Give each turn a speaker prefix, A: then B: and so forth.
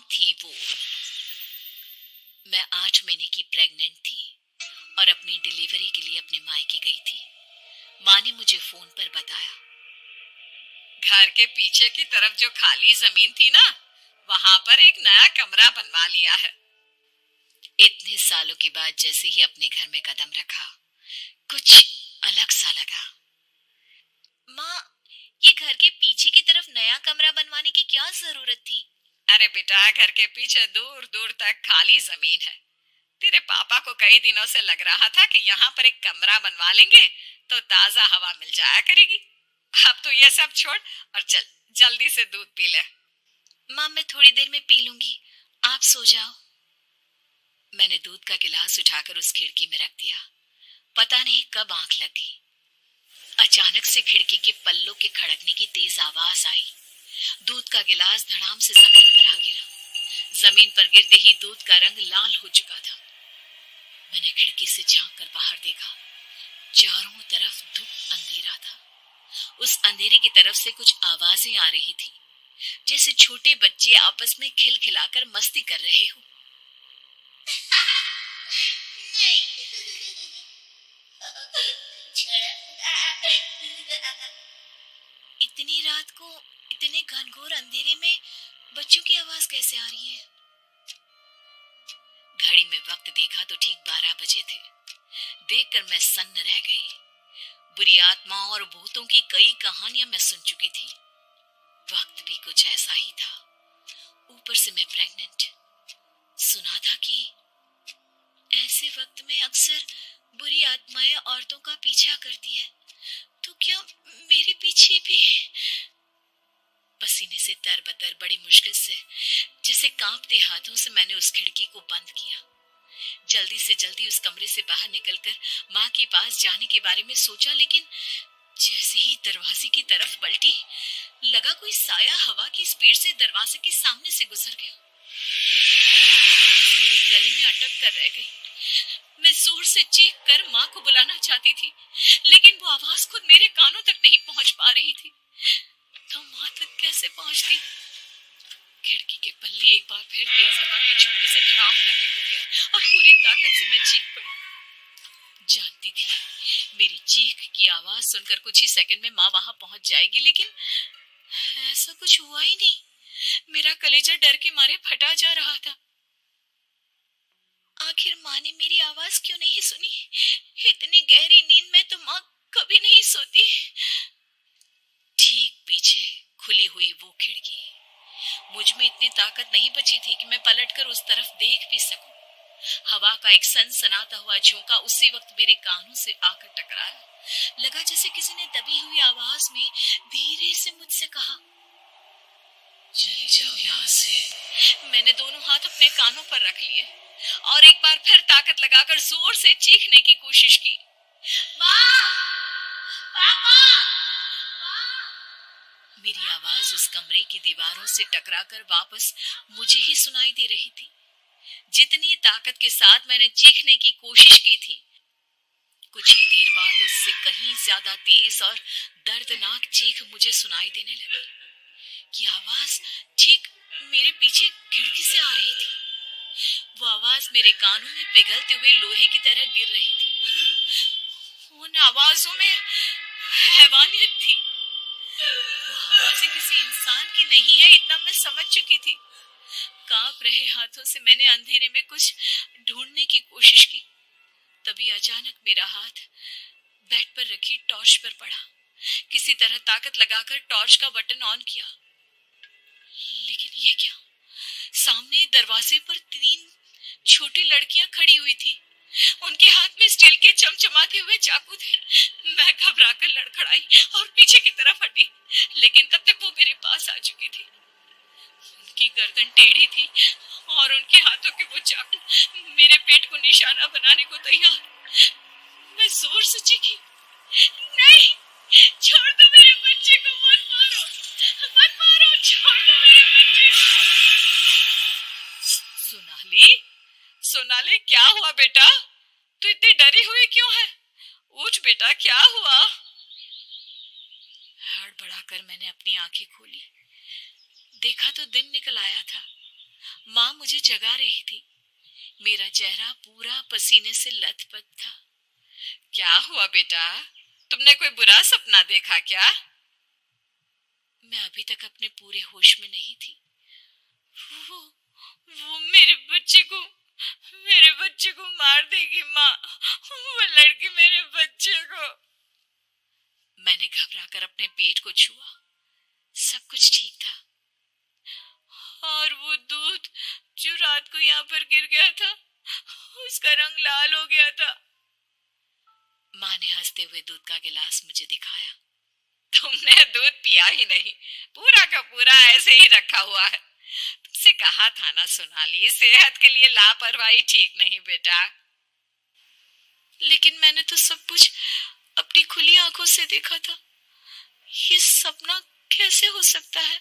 A: थी वो? मैं 8 महीने की प्रेग्नेंट थी और अपनी डिलीवरी के लिए अपने मायके गई थी। माँ ने मुझे फोन पर बताया, घर के पीछे की तरफ जो खाली जमीन थी ना, वहां पर एक नया कमरा बनवा लिया है। इतने सालों के बाद जैसे ही अपने घर में कदम रखा, कुछ अलग सा लगा। माँ, ये घर के पीछे की तरफ नया कमरा बनवाने की क्या जरूरत थी? अरे बेटा, घर के पीछे दूर दूर तक खाली जमीन है। तेरे पापा को कई दिनों से लग रहा था कि यहाँ पर एक कमरा बनवा लेंगे तो ताजा हवा मिल जाया करेगी। अब तो ये सब छोड़ और चल जल्दी से दूध पी ले। माँ, मैं थोड़ी देर में पी लूंगी, आप सो जाओ। मैंने दूध का गिलास उठाकर उस खिड़की में रख दिया। पता नहीं कब आंख लग गई। अचानक से खिड़की के पल्लों के खड़कने की तेज आवाज आई। दूध का गिलास धड़ाम से जमीन पर आ गिरा। जमीन पर गिरते ही दूध का रंग लाल हो चुका था। मैंने खिड़की से झांक कर बाहर देखा। चारों तरफ धूप अंधेरा था। उस अंधेरे की तरफ से कुछ आवाजें आ रही थी, जैसे छोटे बच्चे आपस में खिलखिलाकर मस्ती कर रहे हो। इतनी रात को इतने घनघोर अंधेरे में बच्चों की आवाज कैसे आ रही है? घड़ी में वक्त देखा तो ठीक 12 बजे थे। देखकर मैं सन्न रह गई। बुरी आत्माओं और भूतों की कई कहानियां मैं सुन चुकी थी। वक्त भी कुछ ऐसा ही था। ऊपर से मैं प्रेग्नेंट। सुना था कि ऐसे वक्त में अक्सर बुरी आत्माएं औरतों का पीछा करती हैं। तो क्या मेरे पीछे भी? पसीने से तरबतर बड़ी मुश्किल से, जैसे कांपते हाथों से मैंने उस खिड़की को बंद किया। जल्दी से जल्दी उस कमरे से बाहर निकलकर माँ के पास जाने के बारे में सोचा, लेकिन जैसे ही दरवाजे की तरफ पलटी, लगा कोई साया हवा की स्पीड से दरवाजे के सामने से गुजर गया। मेरे गले में अटक कर रह गई। मैं जोर से चीख कर माँ को बुलाना चाहती थी, लेकिन वो आवाज खुद मेरे कानों तक नहीं पहुंच पा रही थी। तो माँ तक कैसे पहुंचती? खिड़की के पल्ले एक बार फिर तेज हवा के झोंके से धड़ाम करके खुल गया और पूरी ताकत से मैं चीख पड़ी। जानती थी मेरी चीख की आवाज सुनकर कुछ ही सेकंड में माँ वहां पहुंच जाएगी, लेकिन ऐसा कुछ हुआ ही नहीं। मेरा कलेजा डर के मारे फटा जा रहा था। आखिर माँ ने मेरी आवाज क्यों नहीं सुनी? इतनी गहरी नींद में तो माँ कभी नहीं सोती। ठीक पीछे खुली हुई वो खिड़की। मुझ में इतनी ताकत नहीं बची थी कि मैं पलटकर उस तरफ देख भी सकूं। हवा का एक सनसनाता हुआ झोंका उसी वक्त मेरे कानों से आकर टकराया। लगा जैसे किसी ने दबी हुई आवाज में धीरे से मुझसे कहा, चली जाओ यहाँ से। मैंने दोनों हाथ अपने कानों पर रख लिए और एक बार फिर ताकत लगाकर जोर से चीखने की कोशिश की। माँ! पापा! मेरी आवाज उस कमरे की दीवारों से टकराकर वापस मुझे ही सुनाई दे रही थी। जितनी ताकत के साथ मैंने चीखने की कोशिश की थी, कुछ ही देर बाद उससे कहीं ज्यादा तेज और दर्दनाक चीख मुझे सुनाई देने लगी। ये आवाज ठीक मेरे पीछे खिड़की से आ रही थी। वो आवाज मेरे कानों में पिघलते हुए लोहे की तरह गिर रही थी। उन आवाजों में हैवानियत थी। वो आवाजें किसी इंसान की नहीं है, इतना मैं समझ चुकी थी। कांप रहे हाथों से मैंने अंधेरे में कुछ ढूंढने की कोशिश की। तभी अचानक मेरा हाथ बेड पर रखी टॉर्च पर पड़ा। किसी तरह ताकत लगाकर टॉर्च का बटन ऑन किया, लेकिन ये क्या? सामने दरवाजे पर 3 छोटी लड़कियां खड़ी हुई थी। उनके हाथ में स्टील के चमचमाते हुए चाकू थे। मैं घबराकर लड़खड़ाई और पीछे की तरफ हटी, लेकिन तब तक वो मेरे पास आ चुकी थी। उनकी गर्दन टेढ़ी थी और उनके हाथों के वो चाकू मेरे पेट को निशाना बनाने को तैयार। मैं जोर से चीखी, नहीं, छोड़ दो मेरे बच्चे को, मत मारो, मत मारो, छोड़ दो मेरे बच्चे को। सोनाली, सोनाली, क्या हुआ बेटा? तू इतनी डरी हुई क्यों है? उठ बेटा, क्या हुआ? हड़बड़ाकर मैंने अपनी आंखें खोली। देखा तो दिन निकल आया था। माँ मुझे जगा रही थी। मेरा चेहरा पूरा पसीने से लथपथ था। क्या हुआ बेटा, तुमने कोई बुरा सपना देखा क्या? मैं अभी तक अपने पूरे होश में नहीं थी। वो वो मेरे बच्चे को मार देगी माँ। वो लड़की मेरे बच्चे को। मैंने घबराकर अपने पेट को छुआ। सब कुछ ठीक था। और वो दूध जो रात को यहाँ पर गिर गया था, उसका रंग लाल हो गया था। माँ ने हंसते हुए दूध का गिलास मुझे दिखाया। तुमने दूध पिया ही नहीं, पूरा का पूरा ऐसे ही रखा हुआ है। तुमसे कहा था ना सोनाली, सेहत के लिए लापरवाही ठीक नहीं बेटा। लेकिन मैंने तो सब कुछ अपनी खुली आंखों से देखा था। ये सपना कैसे हो सकता है?